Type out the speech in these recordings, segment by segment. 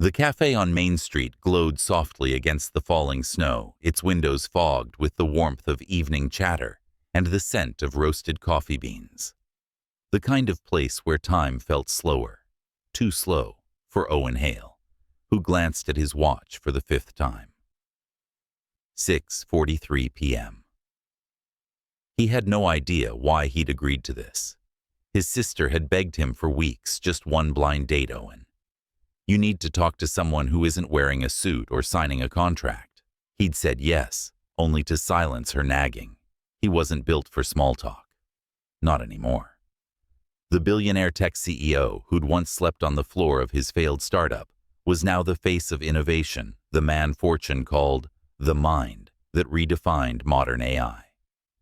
The cafe on Main Street glowed softly against the falling snow, its windows fogged with the warmth of evening chatter and the scent of roasted coffee beans. The kind of place where time felt slower, too slow for Owen Hale, who glanced at his watch for the fifth time. 6:43 p.m. He had no idea why he'd agreed to this. His sister had begged him for weeks, just one blind date, Owen. You need to talk to someone who isn't wearing a suit or signing a contract. He'd said yes, only to silence her nagging. He wasn't built for small talk. Not anymore. The billionaire tech CEO, who'd once slept on the floor of his failed startup, was now the face of innovation, the man Fortune called the mind that redefined modern AI.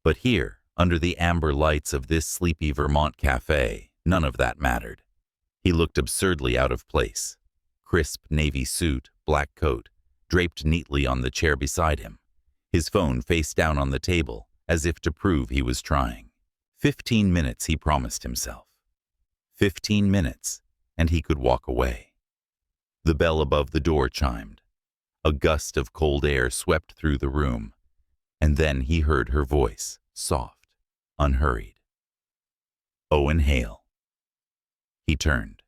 But here, under the amber lights of this sleepy Vermont cafe, none of that mattered. He looked absurdly out of place. Crisp navy suit, black coat, draped neatly on the chair beside him, his phone face down on the table, as if to prove he was trying. 15 minutes, he promised himself. 15 minutes, and he could walk away. The bell above the door chimed. A gust of cold air swept through the room, and then he heard her voice, soft, unhurried. Owen Hale. He turned.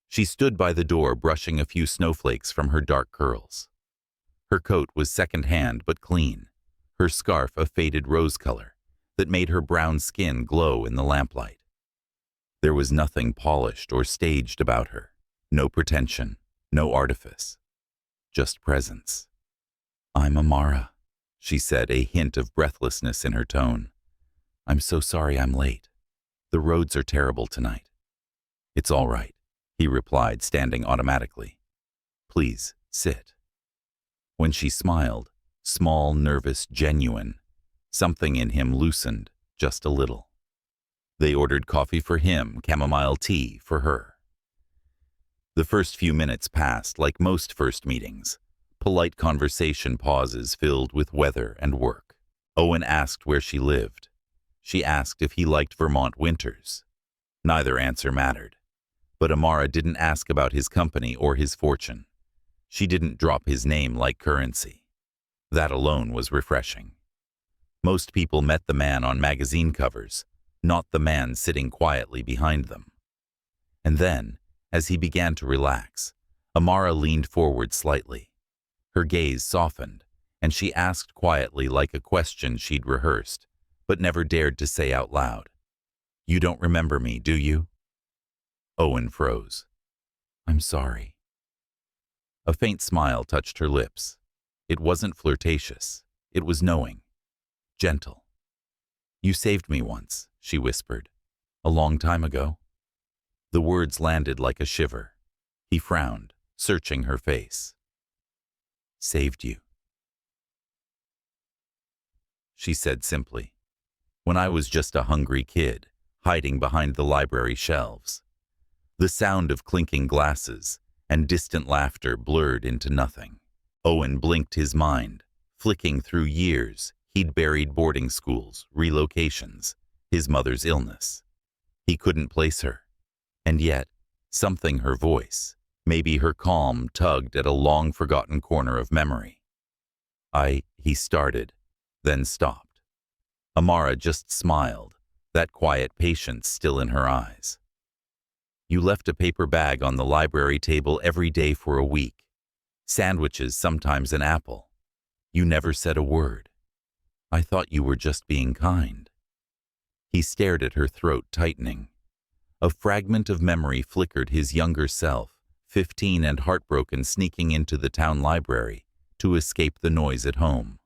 She stood by the door, brushing a few snowflakes from her dark curls. Her coat was second-hand but clean, her scarf a faded rose color that made her brown skin glow in the lamplight. There was nothing polished or staged about her, no pretension, no artifice, just presence. "I'm Amara," she said, a hint of breathlessness in her tone. "I'm so sorry I'm late. The roads are terrible tonight." "It's all right," he replied, standing automatically. "Please, sit." When she smiled, small, nervous, genuine, something in him loosened just a little. They ordered coffee for him, chamomile tea for her. The first few minutes passed like most first meetings, polite conversation pauses filled with weather and work. Owen asked where she lived. She asked if he liked Vermont winters. Neither answer mattered. But Amara didn't ask about his company or his fortune. She didn't drop his name like currency. That alone was refreshing. Most people met the man on magazine covers, not the man sitting quietly behind them. And then, as he began to relax, Amara leaned forward slightly. Her gaze softened, and she asked quietly, like a question she'd rehearsed, but never dared to say out loud. "You don't remember me, do you?" Owen froze. "I'm sorry." A faint smile touched her lips. It wasn't flirtatious. It was knowing. Gentle. "You saved me once," she whispered. "A long time ago." The words landed like a shiver. He frowned, searching her face. "Saved you," she said simply. "When I was just a hungry kid, hiding behind the library shelves." The sound of clinking glasses and distant laughter blurred into nothing. Owen blinked his mind, flicking through years he'd buried: boarding schools, relocations, his mother's illness. He couldn't place her. And yet, something, her voice, maybe her calm, tugged at a long-forgotten corner of memory. He started, then stopped. Amara just smiled, that quiet patience still in her eyes. "You left a paper bag on the library table every day for a week. Sandwiches, sometimes an apple. You never said a word. I thought you were just being kind." He stared at her, throat tightening. A fragment of memory flickered: his younger self, 15 and heartbroken, sneaking into the town library to escape the noise at home.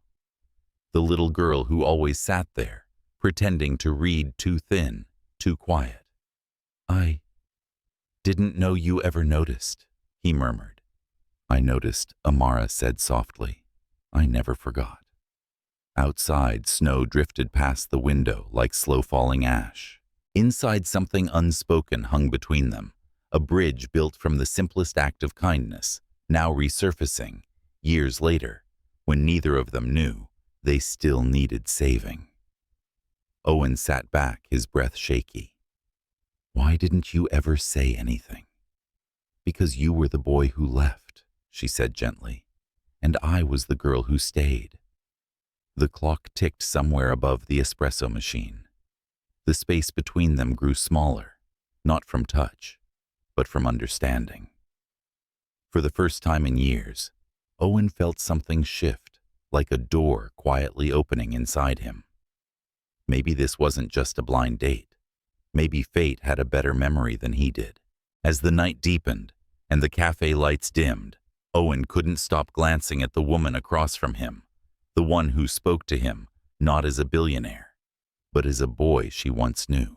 The little girl who always sat there, pretending to read, too thin, too quiet. "I didn't know you ever noticed," he murmured. "I noticed," Amara said softly. "I never forgot." Outside, snow drifted past the window like slow-falling ash. Inside, something unspoken hung between them, a bridge built from the simplest act of kindness, now resurfacing, years later, when neither of them knew they still needed saving. Owen sat back, his breath shaky. "Why didn't you ever say anything?" Because you were the boy who left, she said gently, and I was the girl who stayed. The clock ticked somewhere above the espresso machine. The space between them grew smaller, not from touch, but from understanding. For the first time in years, Owen felt something shift, like a door quietly opening inside him. Maybe this wasn't just a blind date. Maybe fate had a better memory than he did. As the night deepened and the cafe lights dimmed, Owen couldn't stop glancing at the woman across from him, the one who spoke to him, not as a billionaire, but as a boy she once knew.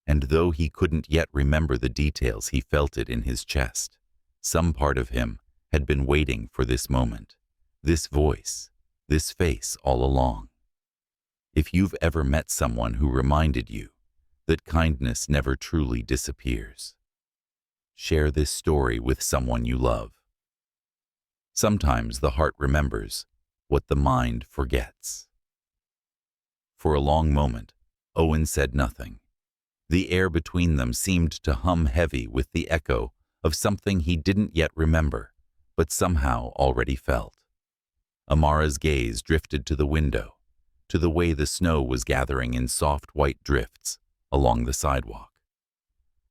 And though he couldn't yet remember the details, he felt it in his chest. Some part of him had been waiting for this moment, this voice, this face all along. If you've ever met someone who reminded you that kindness never truly disappears, share this story with someone you love. Sometimes the heart remembers what the mind forgets. For a long moment, Owen said nothing. The air between them seemed to hum heavy with the echo of something he didn't yet remember, but somehow already felt. Amara's gaze drifted to the window, to the way the snow was gathering in soft white drifts along the sidewalk.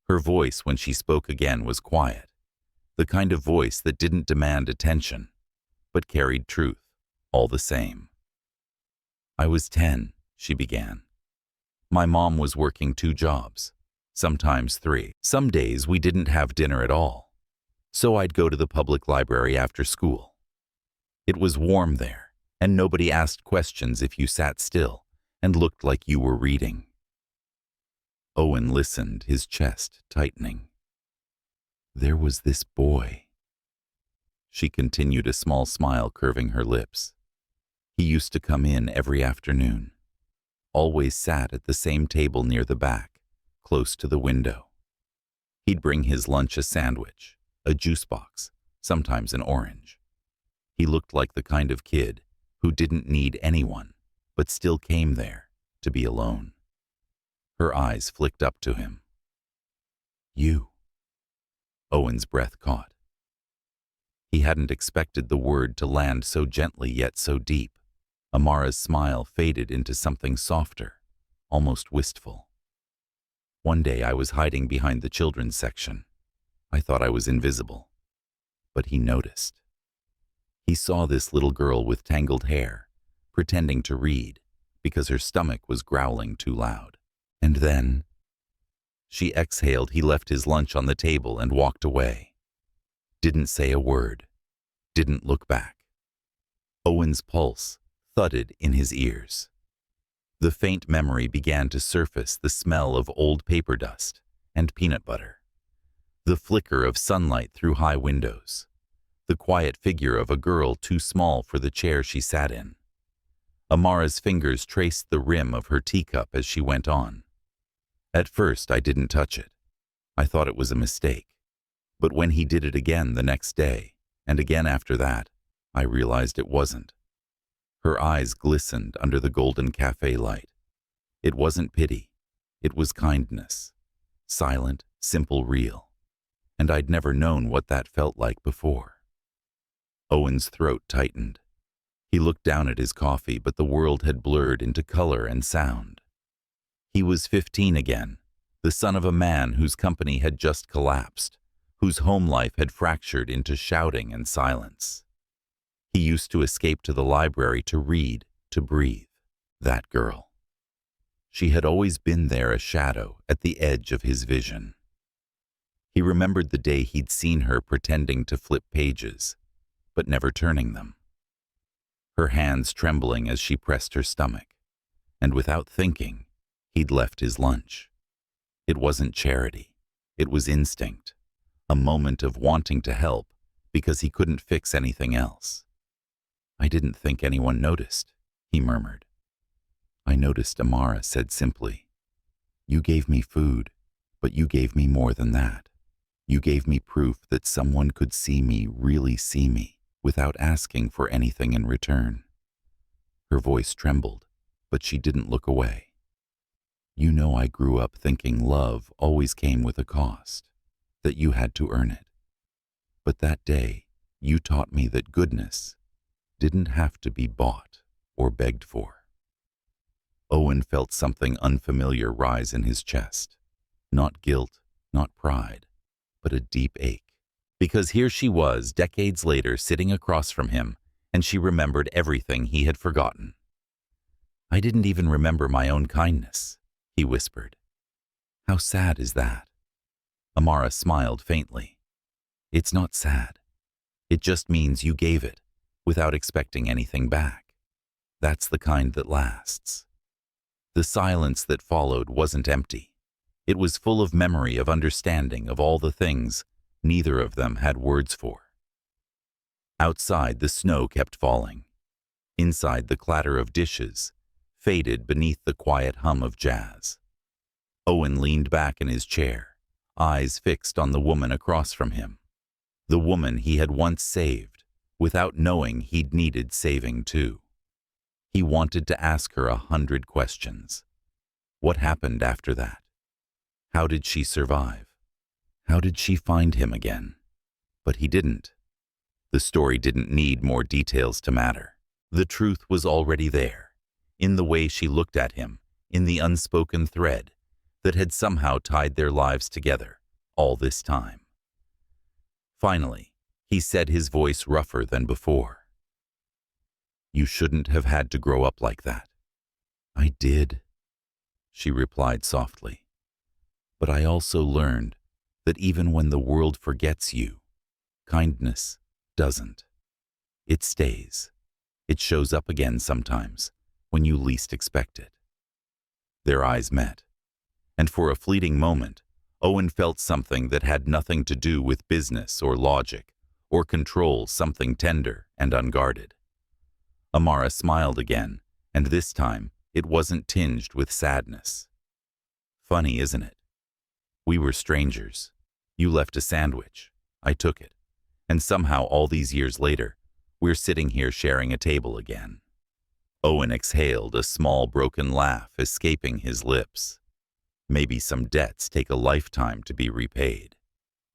Her voice when she spoke again was quiet, the kind of voice that didn't demand attention, but carried truth all the same. I was 10, she began. My mom was working 2 jobs, sometimes 3. Some days we didn't have dinner at all, so I'd go to the public library after school. It was warm there, and nobody asked questions if you sat still and looked like you were reading. Owen listened, his chest tightening. There was this boy. She continued, a small smile curving her lips. He used to come in every afternoon, always sat at the same table near the back, close to the window. He'd bring his lunch, a sandwich, a juice box, sometimes an orange. He looked like the kind of kid who didn't need anyone, but still came there to be alone. Her eyes flicked up to him. You. Owen's breath caught. He hadn't expected the word to land so gently yet so deep. Amara's smile faded into something softer, almost wistful. One day I was hiding behind the children's section. I thought I was invisible. But he noticed. He saw this little girl with tangled hair, pretending to read because her stomach was growling too loud. And then, she exhaled. He left his lunch on the table and walked away. Didn't say a word. Didn't look back. Owen's pulse thudded in his ears. The faint memory began to surface, the smell of old paper dust and peanut butter, the flicker of sunlight through high windows, the quiet figure of a girl too small for the chair she sat in. Amara's fingers traced the rim of her teacup as she went on. At first, I didn't touch it. I thought it was a mistake. But when he did it again the next day, and again after that, I realized it wasn't. Her eyes glistened under the golden cafe light. It wasn't pity. It was kindness. Silent, simple, real. And I'd never known what that felt like before. Owen's throat tightened. He looked down at his coffee, but the world had blurred into color and sound. He was 15 again, the son of a man whose company had just collapsed, whose home life had fractured into shouting and silence. He used to escape to the library to read, to breathe. That girl. She had always been there, a shadow at the edge of his vision. He remembered the day he'd seen her pretending to flip pages, but never turning them. Her hands trembling as she pressed her stomach, and without thinking, he'd left his lunch. It wasn't charity. It was instinct, a moment of wanting to help because he couldn't fix anything else. I didn't think anyone noticed, he murmured. I noticed, Amara said simply. You gave me food, but you gave me more than that. You gave me proof that someone could see me, really see me, without asking for anything in return. Her voice trembled, but she didn't look away. You know, I grew up thinking love always came with a cost, that you had to earn it. But that day, you taught me that goodness didn't have to be bought or begged for. Owen felt something unfamiliar rise in his chest. Not guilt, not pride, but a deep ache. Because here she was, decades later, sitting across from him, and she remembered everything he had forgotten. "I didn't even remember my own kindness," he whispered. "How sad is that?" Amara smiled faintly. "It's not sad. It just means you gave it, without expecting anything back. That's the kind that lasts." The silence that followed wasn't empty. It was full of memory, of understanding, of all the things neither of them had words for. Outside, the snow kept falling. Inside, the clatter of dishes faded beneath the quiet hum of jazz. Owen leaned back in his chair, eyes fixed on the woman across from him. The woman he had once saved, without knowing he'd needed saving too. He wanted to ask her 100 questions. What happened after that? How did she survive? How did she find him again? But he didn't. The story didn't need more details to matter. The truth was already there, in the way she looked at him, in the unspoken thread that had somehow tied their lives together all this time. Finally, he said, his voice rougher than before. "You shouldn't have had to grow up like that." "I did," she replied softly. "But I also learned that even when the world forgets you, kindness doesn't. It stays. It shows up again sometimes, when you least expect it." Their eyes met, and for a fleeting moment, Owen felt something that had nothing to do with business or logic or control, something tender and unguarded. Amara smiled again, and this time it wasn't tinged with sadness. "Funny, isn't it? We were strangers. You left a sandwich. I took it. And somehow all these years later, we're sitting here sharing a table again." Owen exhaled, a small broken laugh escaping his lips. Maybe some debts take a lifetime to be repaid.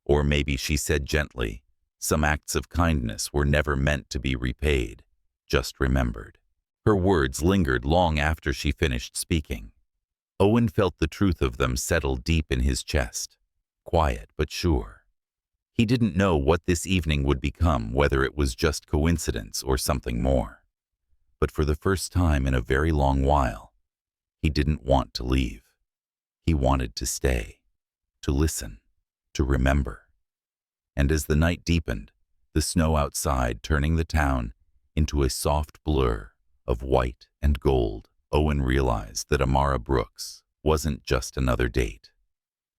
Or maybe, she said gently, some acts of kindness were never meant to be repaid, just remembered. Her words lingered long after she finished speaking. Owen felt the truth of them settle deep in his chest, quiet but sure. He didn't know what this evening would become, whether it was just coincidence or something more. But for the first time in a very long while, he didn't want to leave. He wanted to stay, to listen, to remember. And as the night deepened, the snow outside turning the town into a soft blur of white and gold, Owen realized that Amara Brooks wasn't just another date.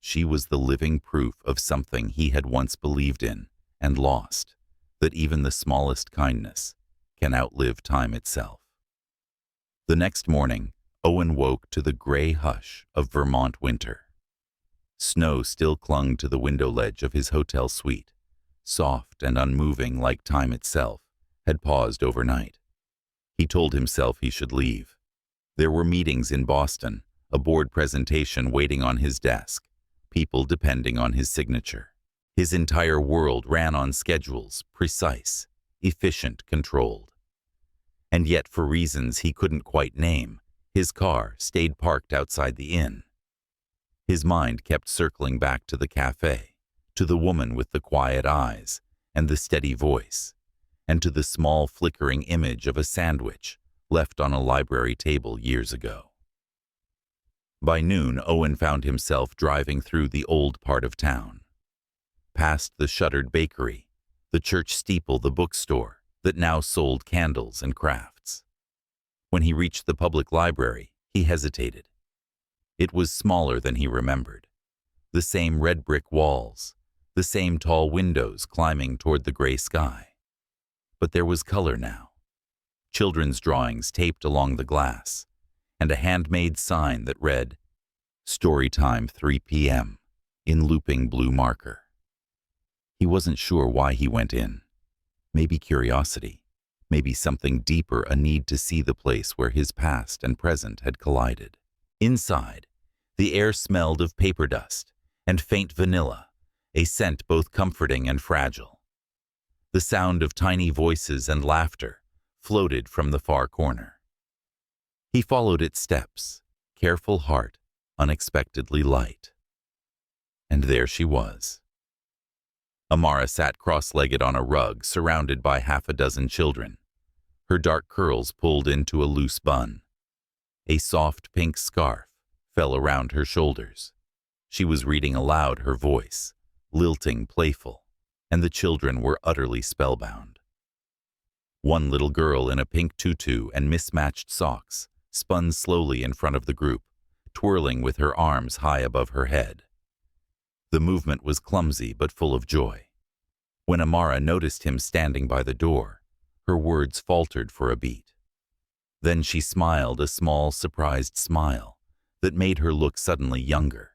She was the living proof of something he had once believed in and lost, that even the smallest kindness can outlive time itself. The next morning, Owen woke to the gray hush of Vermont winter. Snow still clung to the window ledge of his hotel suite, soft and unmoving like time itself had paused overnight. He told himself he should leave. There were meetings in Boston, a board presentation waiting on his desk, people depending on his signature. His entire world ran on schedules, precise, efficient, controlled. And yet, for reasons he couldn't quite name, his car stayed parked outside the inn. His mind kept circling back to the café, to the woman with the quiet eyes and the steady voice, and to the small flickering image of a sandwich left on a library table years ago. By noon, Owen found himself driving through the old part of town. Past the shuttered bakery, the church steeple, the bookstore that now sold candles and crafts. When he reached the public library, he hesitated. It was smaller than he remembered. The same red brick walls, the same tall windows climbing toward the gray sky. But there was color now. Children's drawings taped along the glass, and a handmade sign that read, "Story time 3 p.m., in looping blue marker. He wasn't sure why he went in. Maybe curiosity, maybe something deeper, a need to see the place where his past and present had collided. Inside, the air smelled of paper dust and faint vanilla, a scent both comforting and fragile. The sound of tiny voices and laughter floated from the far corner. He followed its steps, careful heart, unexpectedly light. And there she was. Amara sat cross-legged on a rug, surrounded by half a dozen children, her dark curls pulled into a loose bun. A soft pink scarf fell around her shoulders. She was reading aloud, her voice, lilting, playful, and the children were utterly spellbound. One little girl in a pink tutu and mismatched socks spun slowly in front of the group, twirling with her arms high above her head. The movement was clumsy but full of joy. When Amara noticed him standing by the door, her words faltered for a beat. Then she smiled, a small, surprised smile that made her look suddenly younger.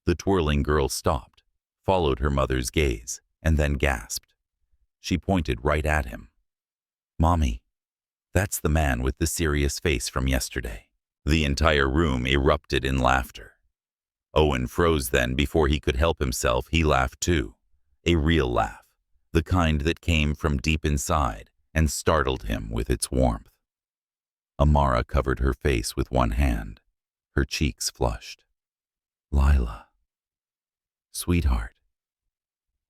The twirling girl stopped, followed her mother's gaze, and then gasped. She pointed right at him. "Mommy, that's the man with the serious face from yesterday." The entire room erupted in laughter. Owen froze then. Before he could help himself, he laughed too. A real laugh, the kind that came from deep inside and startled him with its warmth. Amara covered her face with one hand. Her cheeks flushed. "Lila. Sweetheart."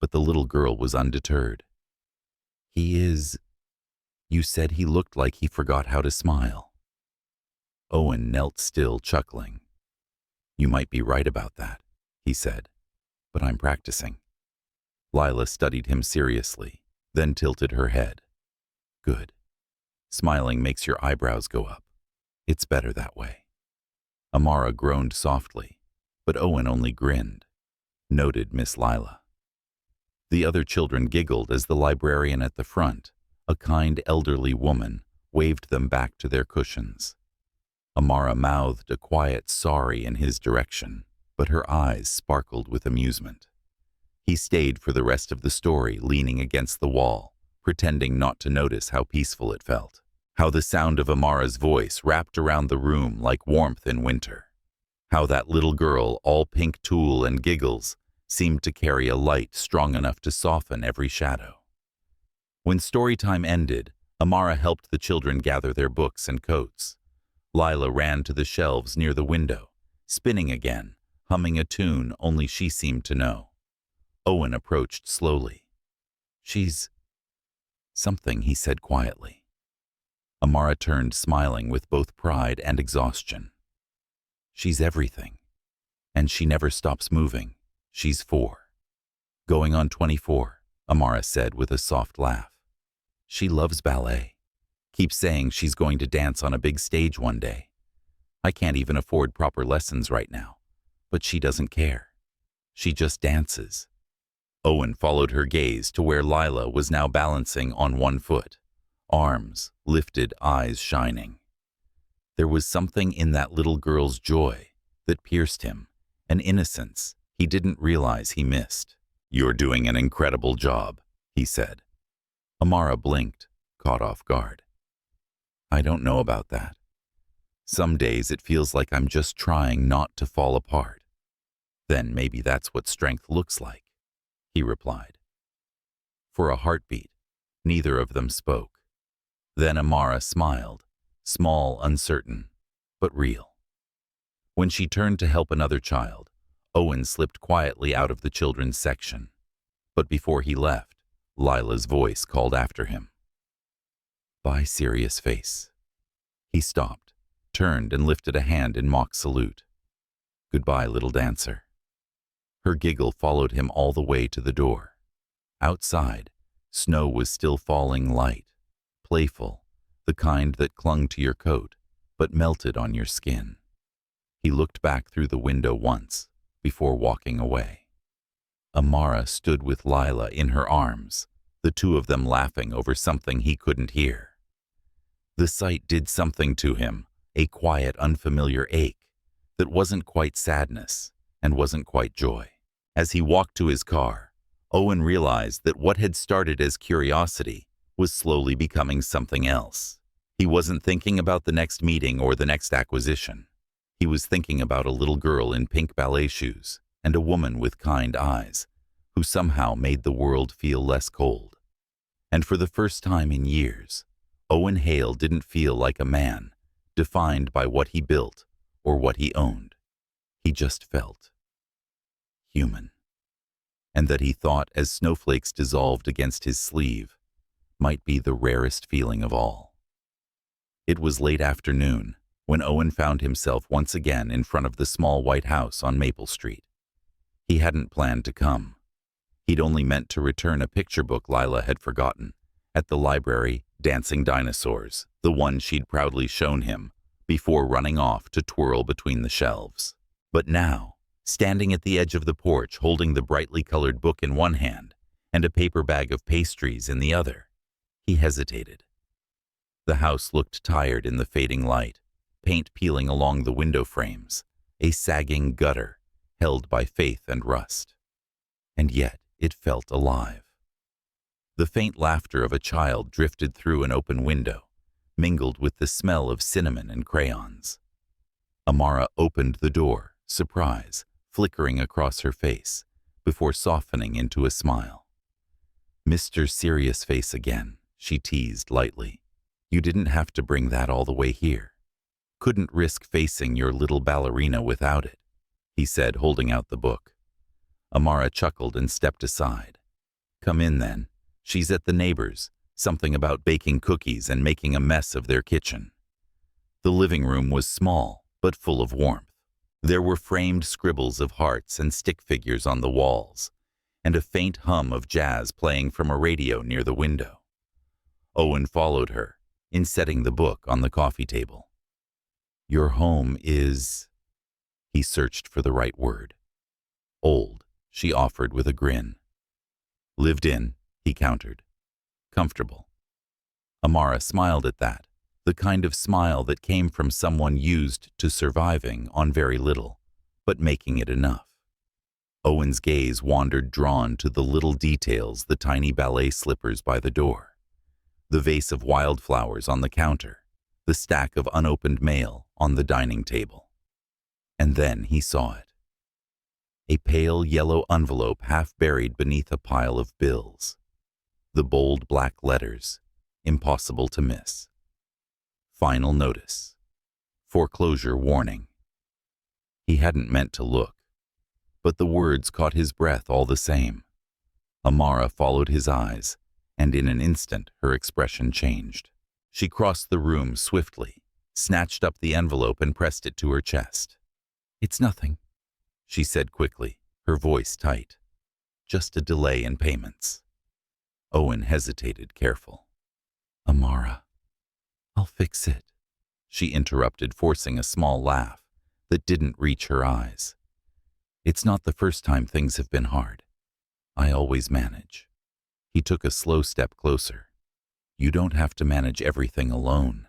But the little girl was undeterred. You said he looked like he forgot how to smile." Owen knelt still, chuckling. "You might be right about that," he said, "but I'm practicing." Lila studied him seriously, then tilted her head. "Good. Smiling makes your eyebrows go up. It's better that way." Amara groaned softly, but Owen only grinned. Noted Miss Lila. The other children giggled as the librarian at the front, a kind elderly woman, waved them back to their cushions. Amara mouthed a quiet sorry in his direction, but her eyes sparkled with amusement. He stayed for the rest of the story, leaning against the wall, pretending not to notice how peaceful it felt, how the sound of Amara's voice wrapped around the room like warmth in winter, how that little girl, all pink tulle and giggles, seemed to carry a light strong enough to soften every shadow. When story time ended, Amara helped the children gather their books and coats. Lila ran to the shelves near the window, spinning again, humming a tune only she seemed to know. Owen approached slowly. "She's something," he said quietly. Amara turned, smiling with both pride and exhaustion. "She's everything. And she never stops moving. She's 4. Going on 24, Amara said with a soft laugh. She loves ballet. Keeps saying she's going to dance on a big stage one day. I can't even afford proper lessons right now, but she doesn't care. She just dances." Owen followed her gaze to where Lila was now balancing on one foot, arms lifted, eyes shining. There was something in that little girl's joy that pierced him, an innocence he didn't realize he missed. "You're doing an incredible job," he said. Amara blinked, caught off guard. "I don't know about that. Some days it feels like I'm just trying not to fall apart. Then maybe that's what strength looks like," he replied. For a heartbeat, neither of them spoke. Then Amara smiled, small, uncertain, but real. When she turned to help another child, Owen slipped quietly out of the children's section. But before he left, Lila's voice called after him. "Bye, serious face." He stopped, turned, and lifted a hand in mock salute. "Goodbye, little dancer." Her giggle followed him all the way to the door. Outside, snow was still falling, light, playful, the kind that clung to your coat but melted on your skin. He looked back through the window once before walking away. Amara stood with Lila in her arms, the two of them laughing over something he couldn't hear. The sight did something to him, a quiet, unfamiliar ache that wasn't quite sadness and wasn't quite joy. As he walked to his car, Owen realized that what had started as curiosity was slowly becoming something else. He wasn't thinking about the next meeting or the next acquisition. He was thinking about a little girl in pink ballet shoes and a woman with kind eyes who somehow made the world feel less cold. And for the first time in years, Owen Hale didn't feel like a man, defined by what he built or what he owned. He just felt human. And that he thought, as snowflakes dissolved against his sleeve, might be the rarest feeling of all. It was late afternoon when Owen found himself once again in front of the small white house on Maple Street. He hadn't planned to come. He'd only meant to return a picture book Lila had forgotten at the library, Dancing Dinosaurs, the one she'd proudly shown him, before running off to twirl between the shelves. But now, standing at the edge of the porch holding the brightly colored book in one hand and a paper bag of pastries in the other, he hesitated. The house looked tired in the fading light, paint peeling along the window frames, a sagging gutter held by faith and rust. And yet it felt alive. The faint laughter of a child drifted through an open window, mingled with the smell of cinnamon and crayons. Amara opened the door, surprise flickering across her face, before softening into a smile. "Mr. Serious Face again," she teased lightly. "You didn't have to bring that all the way here. Couldn't risk facing your little ballerina without it," he said, holding out the book. Amara chuckled and stepped aside. "Come in then. She's at the neighbors, something about baking cookies and making a mess of their kitchen." The living room was small, but full of warmth. There were framed scribbles of hearts and stick figures on the walls, and a faint hum of jazz playing from a radio near the window. Owen followed her, in setting the book on the coffee table. "Your home is—" He searched for the right word. "Old," she offered with a grin. "Lived in," he countered. "Comfortable." Amara smiled at that, the kind of smile that came from someone used to surviving on very little, but making it enough. Owen's gaze wandered, drawn to the little details: the tiny ballet slippers by the door, the vase of wildflowers on the counter, the stack of unopened mail on the dining table. And then he saw it. A pale yellow envelope half buried beneath a pile of bills. The bold black letters, impossible to miss. Final notice. Foreclosure warning. He hadn't meant to look, but the words caught his breath all the same. Amara followed his eyes, and in an instant her expression changed. She crossed the room swiftly, snatched up the envelope and pressed it to her chest. "It's nothing," she said quickly, her voice tight. "Just a delay in payments." Owen hesitated, careful. "Amara, I'll fix it," she interrupted, forcing a small laugh that didn't reach her eyes. "It's not the first time things have been hard. I always manage." He took a slow step closer. "You don't have to manage everything alone."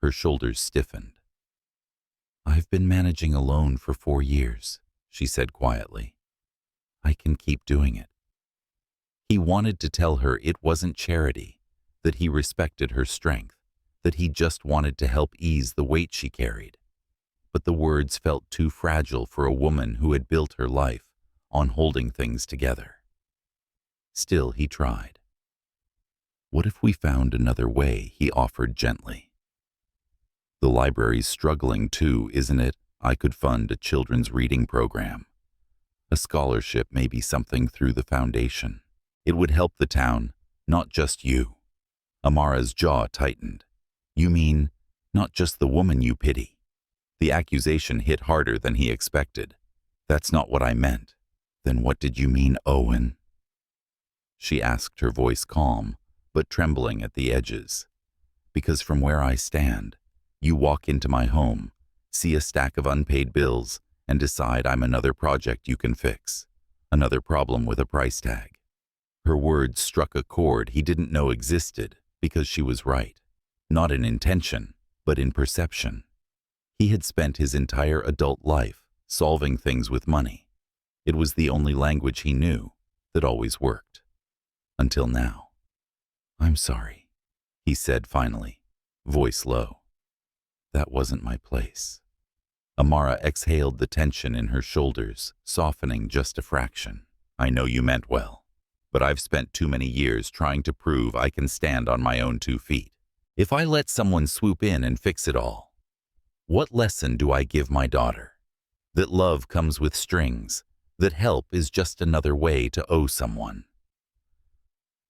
Her shoulders stiffened. "I've been managing alone for 4 years," she said quietly. "I can keep doing it." He wanted to tell her it wasn't charity, that he respected her strength, that he just wanted to help ease the weight she carried. But the words felt too fragile for a woman who had built her life on holding things together. Still, he tried. "What if we found another way?" he offered gently. "The library's struggling too, isn't it? I could fund a children's reading program. A scholarship, maybe something through the foundation. It would help the town, not just you." Amara's jaw tightened. "You mean, not just the woman you pity?" The accusation hit harder than he expected. "That's not what I meant." "Then what did you mean, Owen?" She asked, her voice calm, but trembling at the edges. "Because from where I stand, you walk into my home, see a stack of unpaid bills, and decide I'm another project you can fix, another problem with a price tag." Her words struck a chord he didn't know existed, because she was right. Not in intention, but in perception. He had spent his entire adult life solving things with money. It was the only language he knew that always worked. Until now. "I'm sorry," he said finally, voice low. "That wasn't my place." Amara exhaled the tension in her shoulders, softening just a fraction. "I know you meant well. but I've spent too many years trying to prove I can stand on my own 2 feet. If I let someone swoop in and fix it all, what lesson do I give my daughter? That love comes with strings, that help is just another way to owe someone.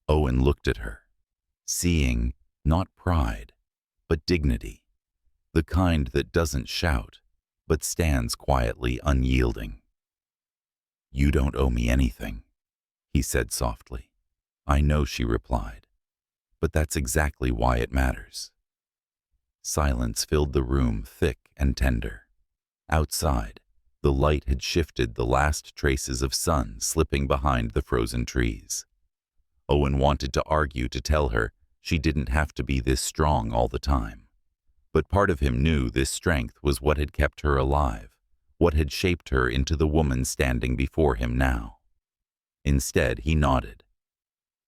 Owen looked at her, seeing not pride, but dignity, the kind that doesn't shout, but stands quietly unyielding. "You don't owe me anything," he said softly. "I know," she replied, "but that's exactly why it matters." Silence filled the room, thick and tender. Outside, the light had shifted, the last traces of sun slipping behind the frozen trees. Owen wanted to argue, to tell her she didn't have to be this strong all the time. But part of him knew this strength was what had kept her alive, what had shaped her into the woman standing before him now. Instead, he nodded.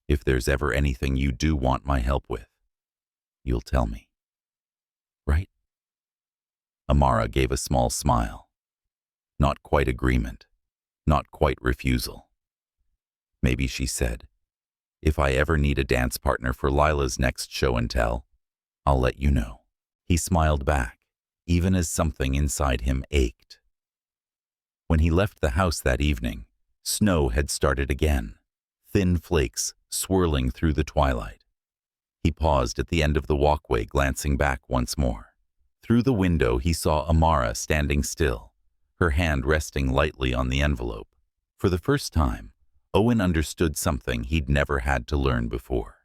"If there's ever anything you do want my help with, you'll tell me. Right?" Amara gave a small smile. Not quite agreement, not quite refusal. "Maybe," she said, "if I ever need a dance partner for Lila's next show and tell, I'll let you know." He smiled back, even as something inside him ached. When he left the house that evening, snow had started again, thin flakes swirling through the twilight. He paused at the end of the walkway, glancing back once more. Through the window, he saw Amara standing still, her hand resting lightly on the envelope. For the first time, Owen understood something he'd never had to learn before.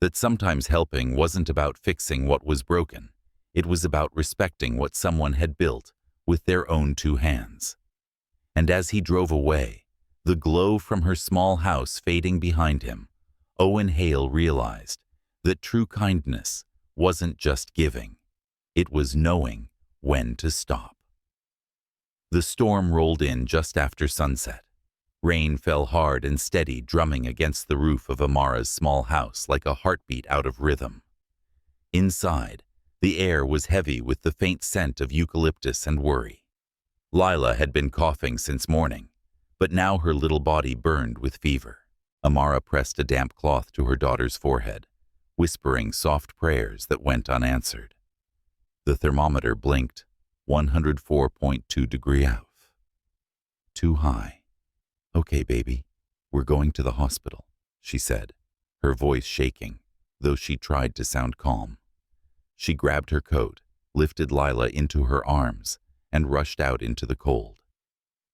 That sometimes helping wasn't about fixing what was broken. It was about respecting what someone had built with their own 2 hands. And as he drove away, the glow from her small house fading behind him, Owen Hale realized that true kindness wasn't just giving. It was knowing when to stop. The storm rolled in just after sunset. Rain fell hard and steady, drumming against the roof of Amara's small house like a heartbeat out of rhythm. Inside, the air was heavy with the faint scent of eucalyptus and worry. Lila had been coughing since morning, but now her little body burned with fever. Amara pressed a damp cloth to her daughter's forehead, whispering soft prayers that went unanswered. The thermometer blinked, 104.2 degrees F. Too high. "Okay, baby, we're going to the hospital," she said, her voice shaking, though she tried to sound calm. She grabbed her coat, lifted Lila into her arms, and rushed out into the cold.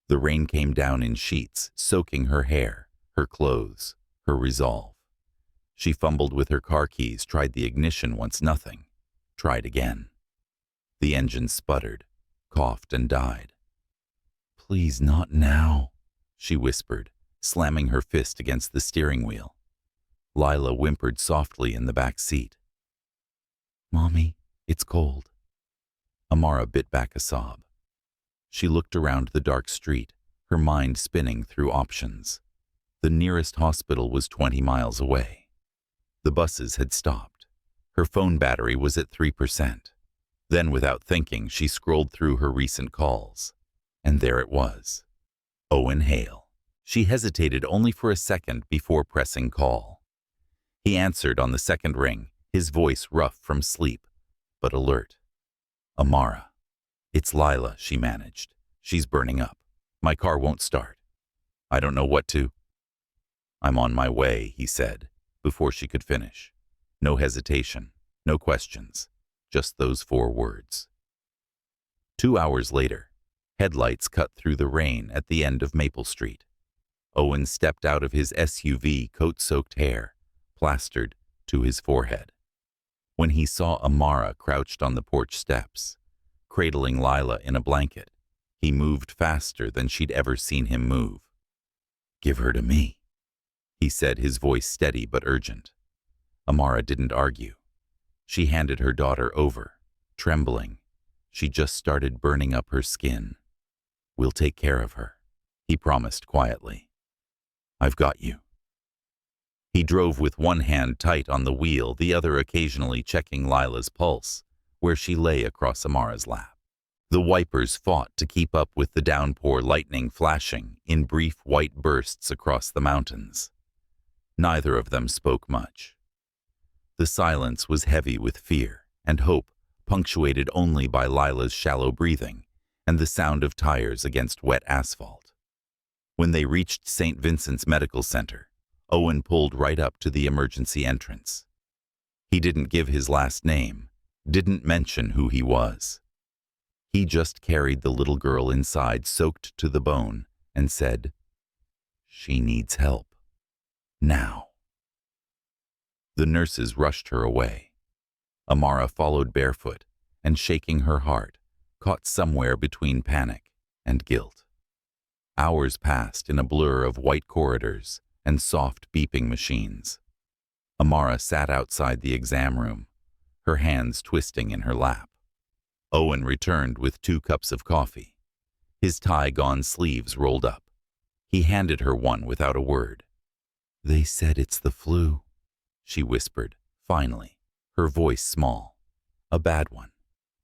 The rain came down in sheets, soaking her hair, her clothes, her resolve. She fumbled with her car keys, tried the ignition once, nothing. Tried again. The engine sputtered, coughed, and died. "Please, not now," she whispered, slamming her fist against the steering wheel. Lila whimpered softly in the back seat. "Mommy, it's cold." Amara bit back a sob. She looked around the dark street, her mind spinning through options. The nearest hospital was 20 miles away. The buses had stopped. Her phone battery was at 3%. Then, without thinking, she scrolled through her recent calls. And there it was. Owen Hale. She hesitated only for a second before pressing call. He answered on the second ring, his voice rough from sleep, but alert. "Amara." "It's Lila," she managed. "She's burning up. My car won't start. I don't know what to." "I'm on my way," he said, before she could finish. No hesitation, no questions, just those 4 words. 2 hours later, headlights cut through the rain at the end of Maple Street. Owen stepped out of his SUV, coat-soaked hair plastered to his forehead. When he saw Amara crouched on the porch steps, cradling Lila in a blanket, he moved faster than she'd ever seen him move. "Give her to me," he said, his voice steady but urgent. Amara didn't argue. She handed her daughter over, trembling. She just started burning up her skin. "We'll take care of her," he promised quietly. "I've got you." He drove with one hand tight on the wheel, the other occasionally checking Lila's pulse, where she lay across Amara's lap. The wipers fought to keep up with the downpour, lightning flashing in brief white bursts across the mountains. Neither of them spoke much. The silence was heavy with fear and hope, punctuated only by Lila's shallow breathing and the sound of tires against wet asphalt. When they reached St. Vincent's Medical Center, Owen pulled right up to the emergency entrance. He didn't give his last name, didn't mention who he was. He just carried the little girl inside, soaked to the bone, and said, "She needs help. Now." The nurses rushed her away. Amara followed barefoot and, shaking her heart, caught somewhere between panic and guilt. Hours passed in a blur of white corridors and soft beeping machines. Amara sat outside the exam room, her hands twisting in her lap. Owen returned with 2 cups of coffee, his tie-gone sleeves rolled up. He handed her one without a word. "They said it's the flu," she whispered, finally, her voice small. "A bad one,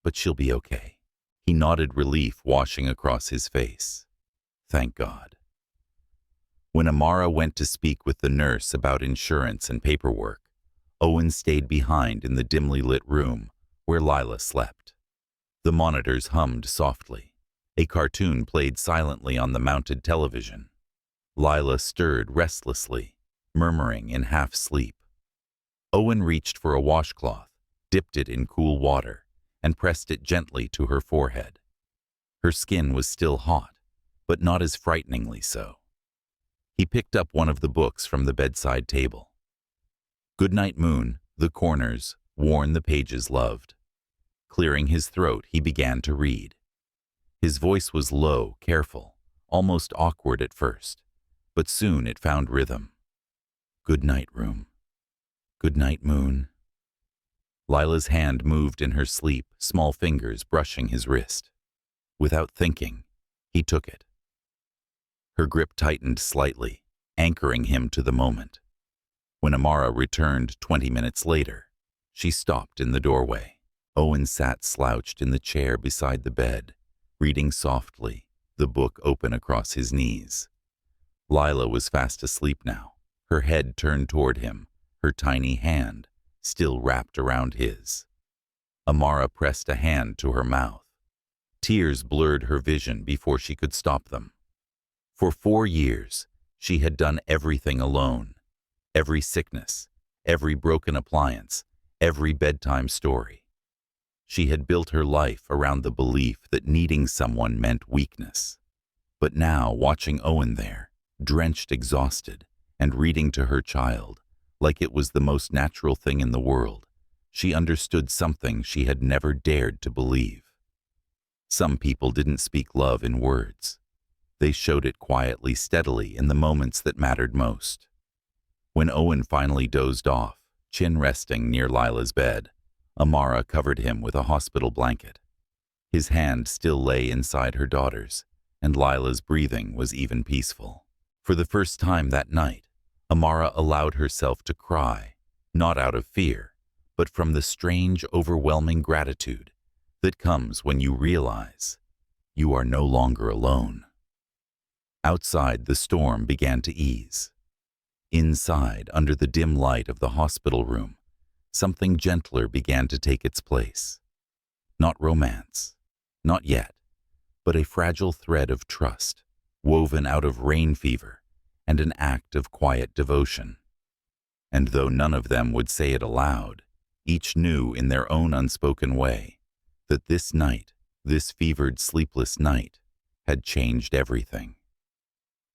but she'll be okay." He nodded, relief washing across his face. Thank God. When Amara went to speak with the nurse about insurance and paperwork, Owen stayed behind in the dimly lit room where Lila slept. The monitors hummed softly. A cartoon played silently on the mounted television. Lila stirred restlessly, murmuring in half-sleep. Owen reached for a washcloth, dipped it in cool water, and pressed it gently to her forehead. Her skin was still hot, but not as frighteningly so. He picked up one of the books from the bedside table. "Goodnight Moon," The Corners, worn the pages loved. Clearing his throat, he began to read. His voice was low, careful, almost awkward at first, but soon it found rhythm. "Good night, room. Good night, moon." Lila's hand moved in her sleep, small fingers brushing his wrist. Without thinking, he took it. Her grip tightened slightly, anchoring him to the moment. When Amara returned 20 minutes later, she stopped in the doorway. Owen sat slouched in the chair beside the bed, reading softly, the book open across his knees. Lila was fast asleep now, her head turned toward him, her tiny hand still wrapped around his. Amara pressed a hand to her mouth. Tears blurred her vision before she could stop them. For 4 years, she had done everything alone. Every sickness, every broken appliance, every bedtime story. She had built her life around the belief that needing someone meant weakness. But now, watching Owen there, drenched, exhausted, and reading to her child, like it was the most natural thing in the world, she understood something she had never dared to believe. Some people didn't speak love in words. They showed it quietly, steadily, in the moments that mattered most. When Owen finally dozed off, chin resting near Lila's bed, Amara covered him with a hospital blanket. His hand still lay inside her daughter's, and Lila's breathing was even peaceful. For the first time that night, Amara allowed herself to cry, not out of fear, but from the strange, overwhelming gratitude that comes when you realize you are no longer alone. Outside, the storm began to ease. Inside, under the dim light of the hospital room, something gentler began to take its place. Not romance, not yet, but a fragile thread of trust, woven out of rain fever and an act of quiet devotion. And though none of them would say it aloud, each knew in their own unspoken way that this night, this fevered, sleepless night, had changed everything.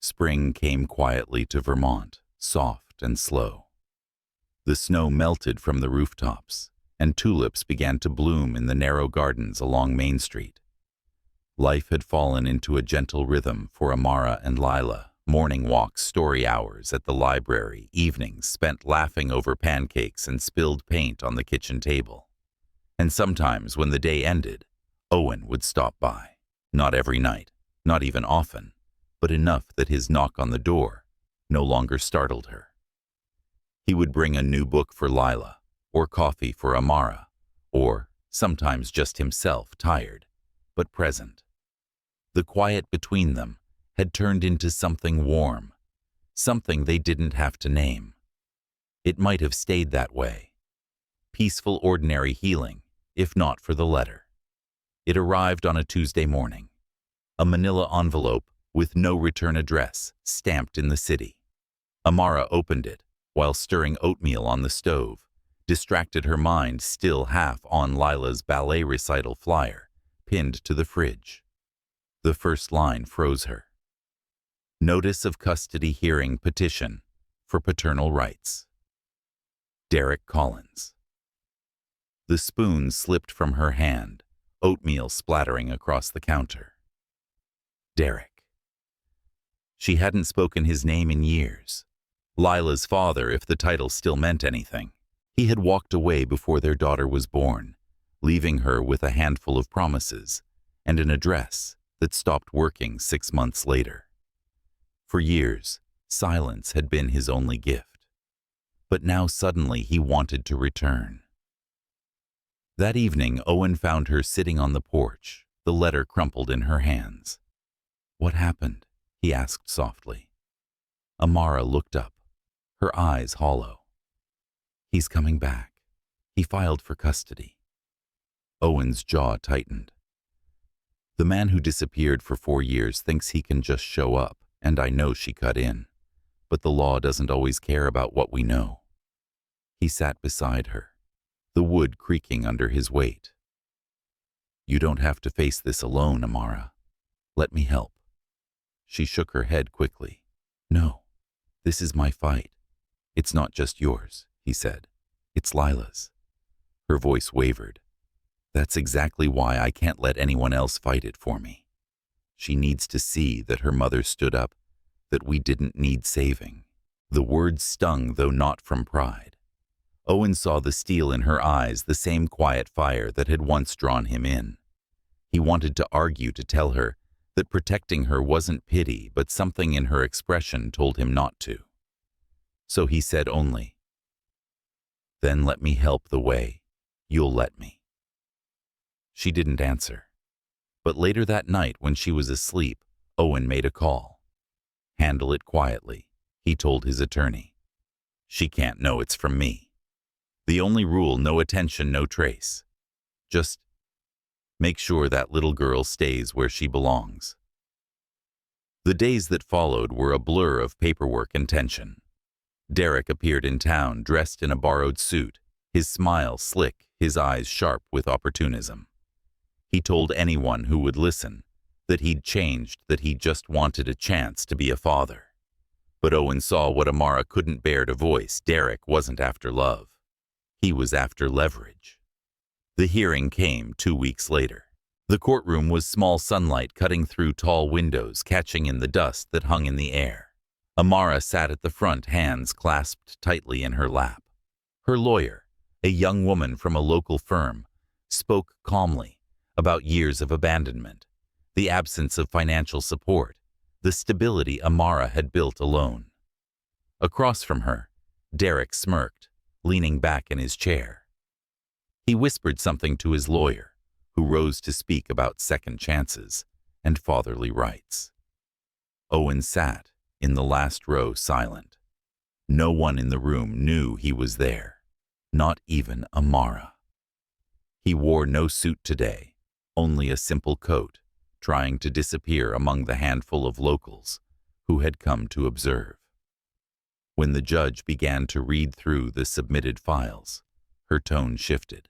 Spring came quietly to Vermont, soft and slow. The snow melted from the rooftops, and tulips began to bloom in the narrow gardens along Main Street. Life had fallen into a gentle rhythm for Amara and Lila. Morning walks, story hours at the library, evenings spent laughing over pancakes and spilled paint on the kitchen table. And sometimes, when the day ended, Owen would stop by. Not every night, not even often, but enough that his knock on the door no longer startled her. He would bring a new book for Lila, or coffee for Amara, or sometimes just himself, tired, but present. The quiet between them had turned into something warm, something they didn't have to name. It might have stayed that way. Peaceful, ordinary healing, if not for the letter. It arrived on a Tuesday morning. A manila envelope with no return address, stamped in the city. Amara opened it while stirring oatmeal on the stove, distracted, her mind still half on Lila's ballet recital flyer, pinned to the fridge. The first line froze her. Notice of custody hearing petition for paternal rights. Derek Collins. The spoon slipped from her hand, oatmeal splattering across the counter. Derek. She hadn't spoken his name in years. Lila's father, if the title still meant anything. He had walked away before their daughter was born, leaving her with a handful of promises and an address that stopped working 6 months later. For years, silence had been his only gift. But now suddenly he wanted to return. That evening, Owen found her sitting on the porch, the letter crumpled in her hands. "What happened?" he asked softly. Amara looked up, her eyes hollow. "He's coming back. He filed for custody." Owen's jaw tightened. "The man who disappeared for 4 years thinks he can just show up, and I know," she cut in, "but the law doesn't always care about what we know." He sat beside her, the wood creaking under his weight. "You don't have to face this alone, Amara. Let me help." She shook her head quickly. "No, this is my fight. It's not just yours," he said. "It's Lila's." Her voice wavered. "That's exactly why I can't let anyone else fight it for me. She needs to see that her mother stood up, that we didn't need saving." The words stung, though not from pride. Owen saw the steel in her eyes, the same quiet fire that had once drawn him in. He wanted to argue, to tell her that protecting her wasn't pity, but something in her expression told him not to. So he said only, "Then let me help the way you'll let me." She didn't answer. But later that night, when she was asleep, Owen made a call. "Handle it quietly," he told his attorney. "She can't know it's from me. The only rule, no attention, no trace. Just make sure that little girl stays where she belongs." The days that followed were a blur of paperwork and tension. Derek appeared in town, dressed in a borrowed suit, his smile slick, his eyes sharp with opportunism. He told anyone who would listen that he'd changed, that he just wanted a chance to be a father. But Owen saw what Amara couldn't bear to voice. Derek wasn't after love. He was after leverage. The hearing came 2 weeks later. The courtroom was small sunlight cutting through tall windows, catching in the dust that hung in the air. Amara sat at the front, hands clasped tightly in her lap. Her lawyer, a young woman from a local firm, spoke calmly about years of abandonment, the absence of financial support, the stability Amara had built alone. Across from her, Derek smirked, leaning back in his chair. He whispered something to his lawyer, who rose to speak about second chances and fatherly rights. Owen sat in the last row, silent. No one in the room knew he was there, not even Amara. He wore no suit today, only a simple coat, trying to disappear among the handful of locals who had come to observe. When the judge began to read through the submitted files, her tone shifted.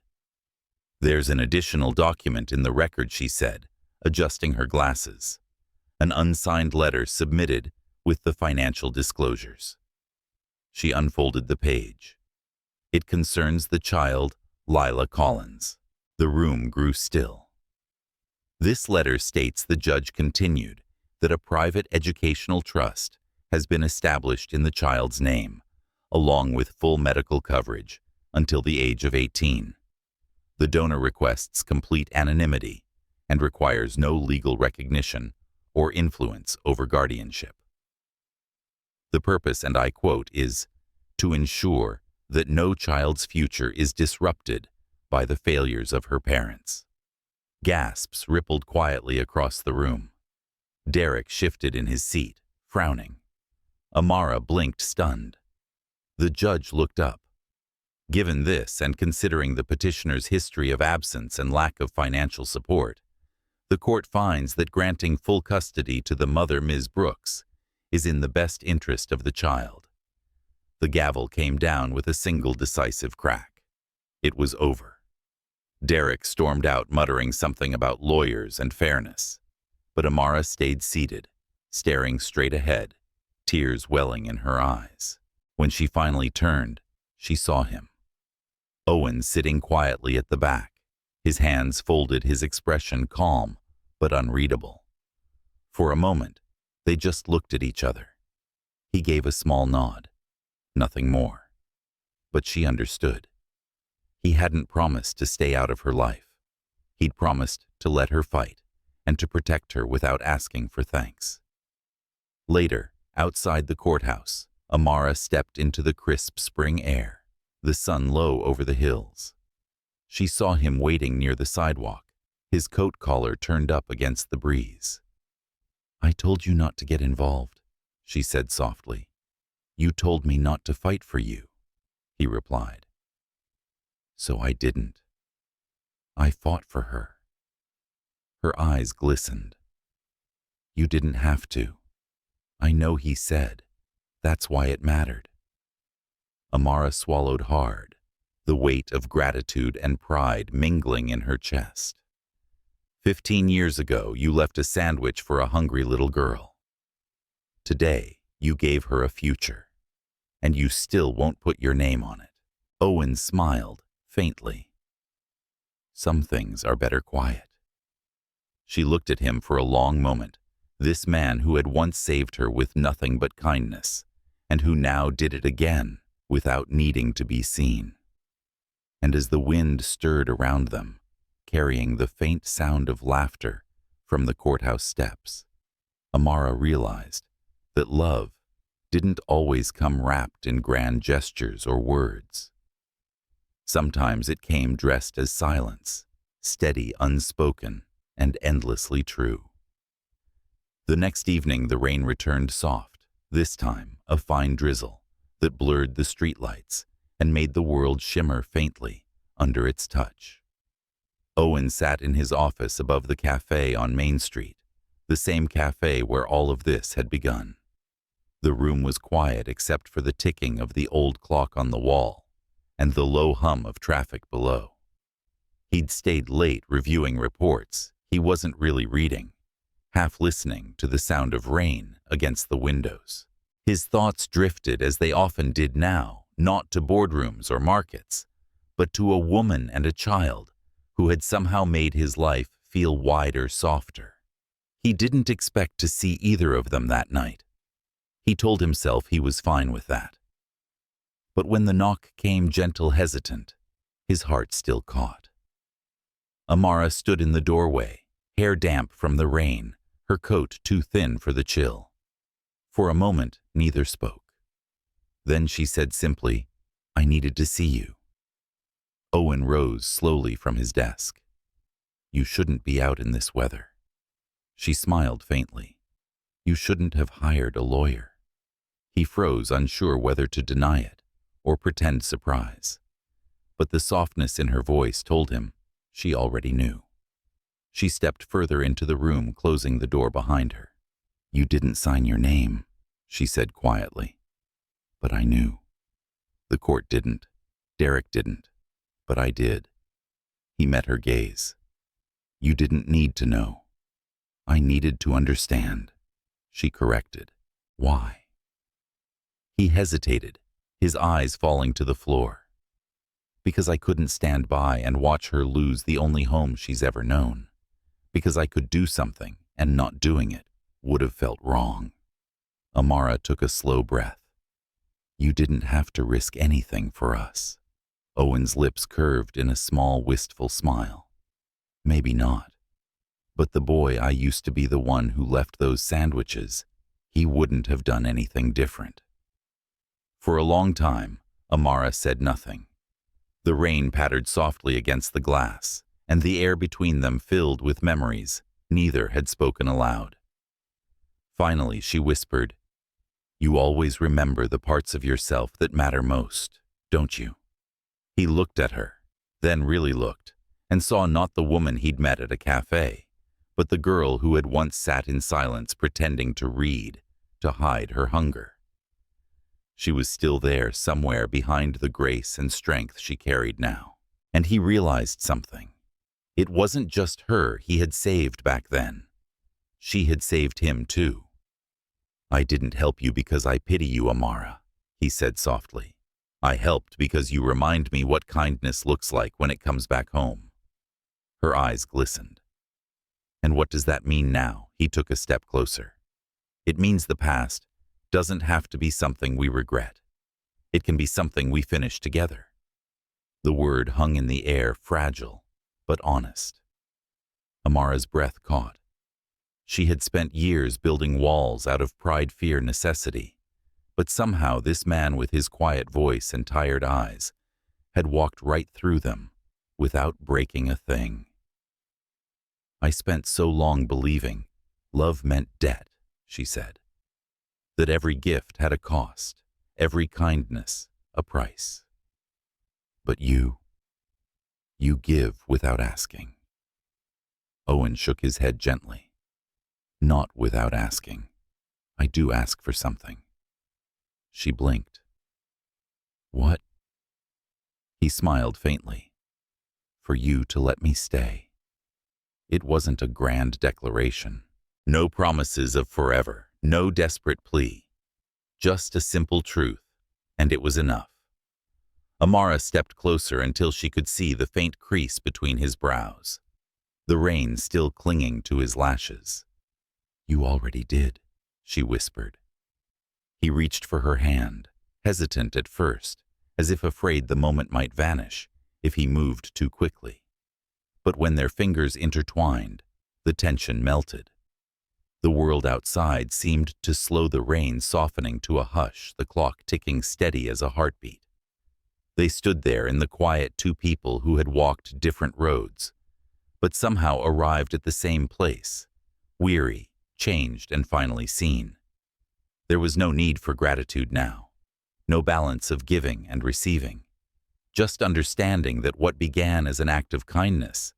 "There's an additional document in the record," she said, adjusting her glasses. "An unsigned letter submitted with the financial disclosures." She unfolded the page. "It concerns the child, Lila Collins." The room grew still. "This letter states," the judge continued, "that a private educational trust has been established in the child's name, along with full medical coverage until the age of 18. The donor requests complete anonymity and requires no legal recognition or influence over guardianship. The purpose, and I quote, is to ensure that no child's future is disrupted by the failures of her parents." Gasps rippled quietly across the room. Derek shifted in his seat, frowning. Amara blinked, stunned. The judge looked up. Given this, and considering the petitioner's history of absence and lack of financial support, the court finds that granting full custody to the mother, Ms. Brooks, is in the best interest of the child. The gavel came down with a single decisive crack. It was over. Derek stormed out, muttering something about lawyers and fairness, but Amara stayed seated, staring straight ahead, tears welling in her eyes. When she finally turned, she saw him. Owen sitting quietly at the back, his hands folded, his expression calm but unreadable. For a moment, they just looked at each other. He gave a small nod, nothing more. But she understood. He hadn't promised to stay out of her life. He'd promised to let her fight and to protect her without asking for thanks. Later, outside the courthouse, Amara stepped into the crisp spring air, the sun low over the hills. She saw him waiting near the sidewalk, his coat collar turned up against the breeze. "I told you not to get involved," she said softly. "You told me not to fight for you," he replied. "So I didn't. I fought for her." Her eyes glistened. "You didn't have to. I know," he said. "That's why it mattered." Amara swallowed hard, the weight of gratitude and pride mingling in her chest. 15 years ago, you left a sandwich for a hungry little girl. Today, you gave her a future, and you still won't put your name on it. Owen smiled, faintly. "Some things are better quiet." She looked at him for a long moment, this man who had once saved her with nothing but kindness, and who now did it again without needing to be seen. And as the wind stirred around them, carrying the faint sound of laughter from the courthouse steps, Amara realized that love didn't always come wrapped in grand gestures or words. Sometimes it came dressed as silence, steady, unspoken, and endlessly true. The next evening the rain returned soft, this time a fine drizzle that blurred the streetlights and made the world shimmer faintly under its touch. Owen sat in his office above the café on Main Street, the same café where all of this had begun. The room was quiet except for the ticking of the old clock on the wall and the low hum of traffic below. He'd stayed late reviewing reports. He wasn't really reading, half listening to the sound of rain against the windows. His thoughts drifted, as they often did now, not to boardrooms or markets, but to a woman and a child who had somehow made his life feel wider, softer. He didn't expect to see either of them that night. He told himself he was fine with that. But when the knock came, gentle, hesitant, his heart still caught. Amara stood in the doorway, hair damp from the rain, her coat too thin for the chill. For a moment, neither spoke. Then she said simply, "I needed to see you." Owen rose slowly from his desk. "You shouldn't be out in this weather." She smiled faintly. "You shouldn't have hired a lawyer." He froze, unsure whether to deny it or pretend surprise. But the softness in her voice told him she already knew. She stepped further into the room, closing the door behind her. "You didn't sign your name," she said quietly. "But I knew." "The court didn't. Derek didn't. But I did." He met her gaze. "You didn't need to know. I needed to understand," she corrected. "Why?" He hesitated, his eyes falling to the floor. "Because I couldn't stand by and watch her lose the only home she's ever known. Because I could do something, and not doing it would have felt wrong." Amara took a slow breath. "You didn't have to risk anything for us." Owen's lips curved in a small, wistful smile. "Maybe not. But the boy I used to be, the one who left those sandwiches, he wouldn't have done anything different." For a long time, Amara said nothing. The rain pattered softly against the glass, and the air between them filled with memories neither had spoken aloud. Finally, she whispered, You always remember the parts of yourself that matter most, don't you? He looked at her, then really looked, and saw not the woman he'd met at a café, but the girl who had once sat in silence pretending to read, to hide her hunger. She was still there somewhere behind the grace and strength she carried now, and he realized something. It wasn't just her he had saved back then. She had saved him too. I didn't help you because I pity you, Amara, he said softly. I helped because you remind me what kindness looks like when it comes back home. Her eyes glistened. And what does that mean now? He took a step closer. It means the past doesn't have to be something we regret. It can be something we finish together. The word hung in the air, fragile, but honest. Amara's breath caught. She had spent years building walls out of pride, fear, necessity, but somehow this man with his quiet voice and tired eyes had walked right through them without breaking a thing. I spent so long believing love meant debt, she said, that every gift had a cost, every kindness a price. But you give without asking. Owen shook his head gently. Not without asking. I do ask for something. She blinked. What? He smiled faintly. For you to let me stay. It wasn't a grand declaration. No promises of forever, no desperate plea. Just a simple truth, and it was enough. Amara stepped closer until she could see the faint crease between his brows, the rain still clinging to his lashes. You already did, she whispered. He reached for her hand, hesitant at first, as if afraid the moment might vanish if he moved too quickly. But when their fingers intertwined, the tension melted. The world outside seemed to slow, the rain softening to a hush, the clock ticking steady as a heartbeat. They stood there in the quiet, two people who had walked different roads, but somehow arrived at the same place, weary, changed, and finally seen. There was no need for gratitude now, no balance of giving and receiving, just understanding that what began as an act of kindness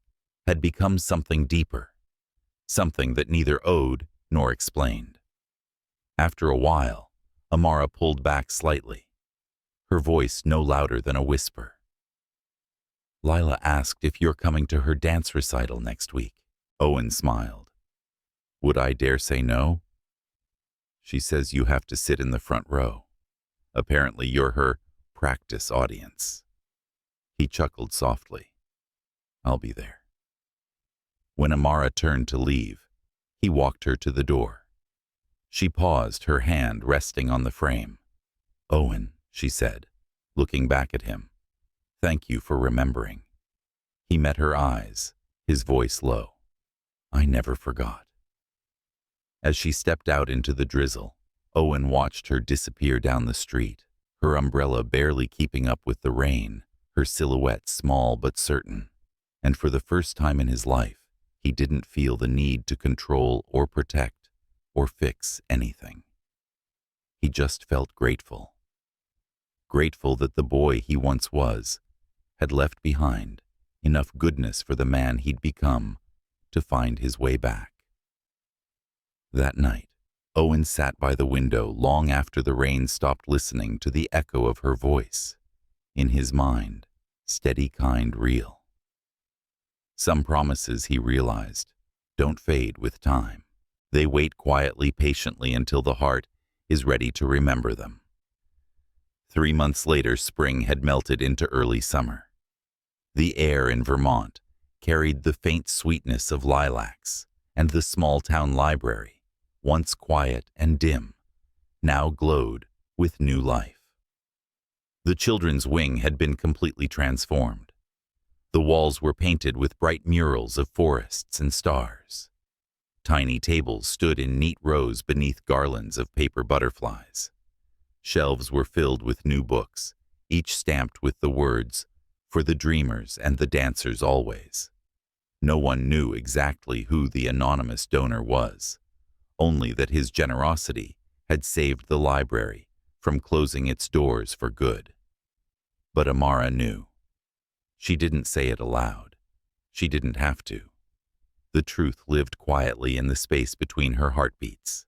had become something deeper, something that neither owed nor explained. After a while, Amara pulled back slightly, her voice no louder than a whisper. Lila asked if you're coming to her dance recital next week. Owen smiled. Would I dare say no? She says you have to sit in the front row. Apparently you're her practice audience. He chuckled softly. I'll be there. When Amara turned to leave, he walked her to the door. She paused, her hand resting on the frame. Owen, she said, looking back at him, thank you for remembering. He met her eyes, his voice low. I never forgot. As she stepped out into the drizzle, Owen watched her disappear down the street, her umbrella barely keeping up with the rain, her silhouette small but certain. And for the first time in his life, he didn't feel the need to control or protect or fix anything. He just felt grateful. Grateful that the boy he once was had left behind enough goodness for the man he'd become to find his way back. That night, Owen sat by the window long after the rain stopped, listening to the echo of her voice. In his mind, steady, kind, real. Some promises, he realized, don't fade with time. They wait quietly, patiently, until the heart is ready to remember them. 3 months later, spring had melted into early summer. The air in Vermont carried the faint sweetness of lilacs, and the small-town library, once quiet and dim, now glowed with new life. The children's wing had been completely transformed. The walls were painted with bright murals of forests and stars. Tiny tables stood in neat rows beneath garlands of paper butterflies. Shelves were filled with new books, each stamped with the words, "For the dreamers and the dancers always." No one knew exactly who the anonymous donor was, only that his generosity had saved the library from closing its doors for good. But Amara knew. She didn't say it aloud. She didn't have to. The truth lived quietly in the space between her heartbeats.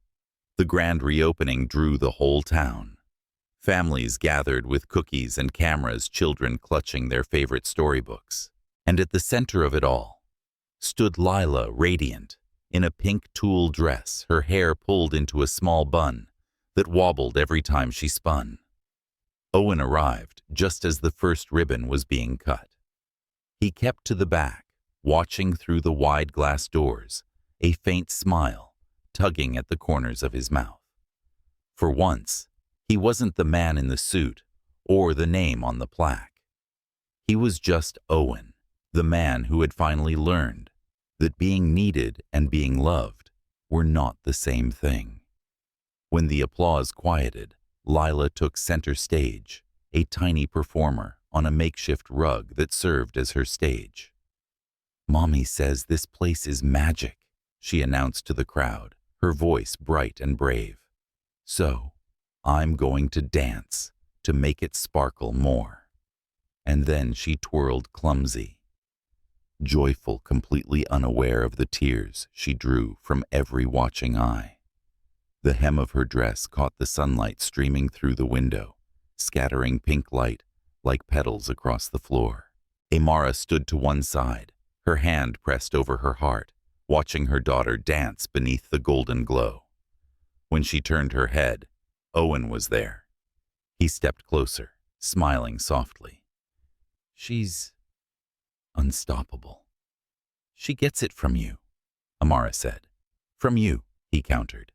The grand reopening drew the whole town. Families gathered with cookies and cameras, children clutching their favorite storybooks. And at the center of it all stood Lila, radiant, in a pink tulle dress, her hair pulled into a small bun that wobbled every time she spun. Owen arrived just as the first ribbon was being cut. He kept to the back, watching through the wide glass doors, a faint smile tugging at the corners of his mouth. For once, he wasn't the man in the suit or the name on the plaque. He was just Owen, the man who had finally learned that being needed and being loved were not the same thing. When the applause quieted, Lila took center stage, a tiny performer on a makeshift rug that served as her stage. "Mommy says this place is magic," she announced to the crowd, her voice bright and brave. "So, I'm going to dance to make it sparkle more." And then she twirled clumsy, joyful, completely unaware of the tears she drew from every watching eye. The hem of her dress caught the sunlight streaming through the window, scattering pink light like petals across the floor. Amara stood to one side, her hand pressed over her heart, watching her daughter dance beneath the golden glow. When she turned her head, Owen was there. He stepped closer, smiling softly. "She's unstoppable. She gets it from you," Amara said. "From you," he countered.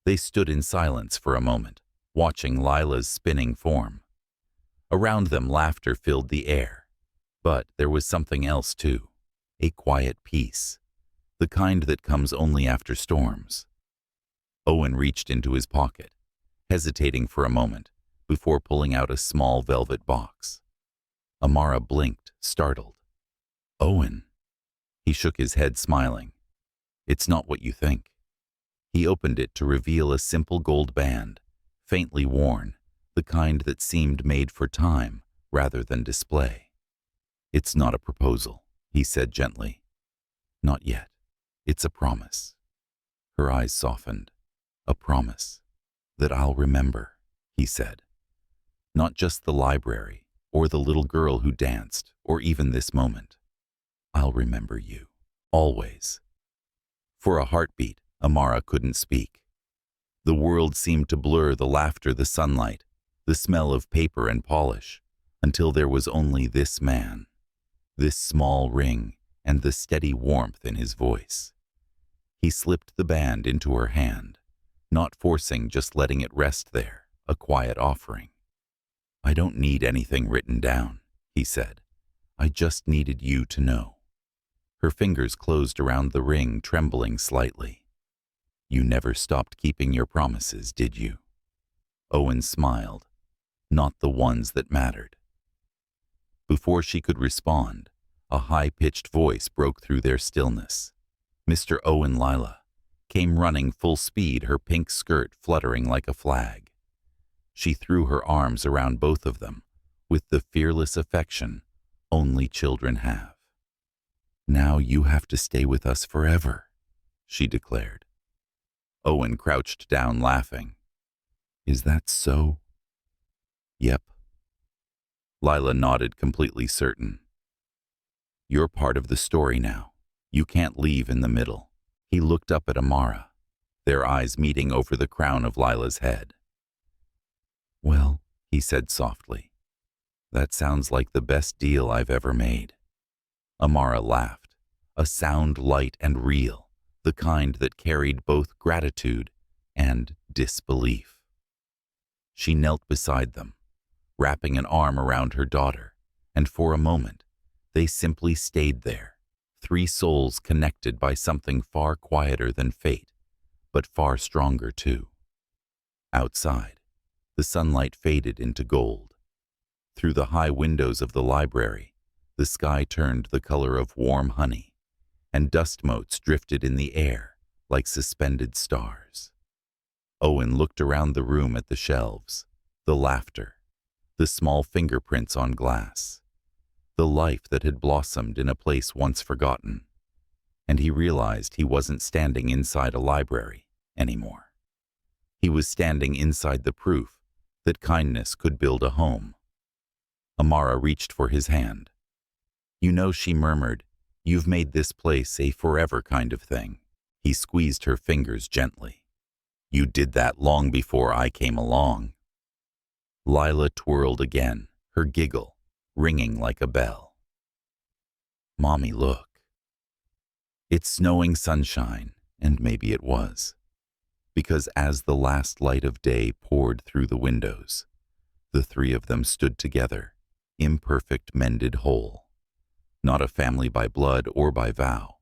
They stood in silence for a moment, watching Lila's spinning form. Around them, laughter filled the air. But there was something else too, a quiet peace, the kind that comes only after storms. Owen reached into his pocket, hesitating for a moment before pulling out a small velvet box. Amara blinked, startled. "Owen." He shook his head, smiling. "It's not what you think." He opened it to reveal a simple gold band, faintly worn, the kind that seemed made for time rather than display. "It's not a proposal," he said gently. "Not yet. It's a promise." Her eyes softened. "A promise that I'll remember," he said. "Not just the library, or the little girl who danced, or even this moment. I'll remember you, always." For a heartbeat, Amara couldn't speak. The world seemed to blur, the laughter, the sunlight, the smell of paper and polish, until there was only this man, this small ring, and the steady warmth in his voice. He slipped the band into her hand, not forcing, just letting it rest there, a quiet offering. "I don't need anything written down," he said. "I just needed you to know." Her fingers closed around the ring, trembling slightly. "You never stopped keeping your promises, did you?" Owen smiled. "Not the ones that mattered." Before she could respond, a high-pitched voice broke through their stillness. Mr. Owen Lila came running full speed, her pink skirt fluttering like a flag. She threw her arms around both of them with the fearless affection only children have. "Now you have to stay with us forever," she declared. Owen crouched down, laughing. "Is that so?" "Yep." Lila nodded, completely certain. "You're part of the story now. You can't leave in the middle." He looked up at Amara, their eyes meeting over the crown of Lila's head. "Well," he said softly, "that sounds like the best deal I've ever made." Amara laughed, a sound light and real, the kind that carried both gratitude and disbelief. She knelt beside them, wrapping an arm around her daughter, and for a moment, they simply stayed there, three souls connected by something far quieter than fate, but far stronger too. Outside, the sunlight faded into gold. Through the high windows of the library, the sky turned the color of warm honey, and dust motes drifted in the air like suspended stars. Owen looked around the room at the shelves, the laughter, the small fingerprints on glass, the life that had blossomed in a place once forgotten, and he realized he wasn't standing inside a library anymore. He was standing inside the proof that kindness could build a home. Amara reached for his hand. "You know," she murmured, "you've made this place a forever kind of thing." He squeezed her fingers gently. "You did that long before I came along." Lila twirled again, her giggle ringing like a bell. "Mommy, look." It's snowing sunshine, and maybe it was. Because as the last light of day poured through the windows, the three of them stood together, imperfect, mended whole. Not a family by blood or by vow,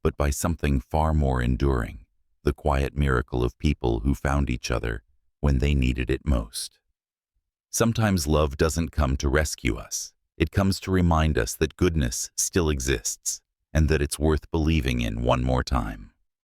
but by something far more enduring, the quiet miracle of people who found each other when they needed it most. Sometimes love doesn't come to rescue us. It comes to remind us that goodness still exists and that it's worth believing in one more time.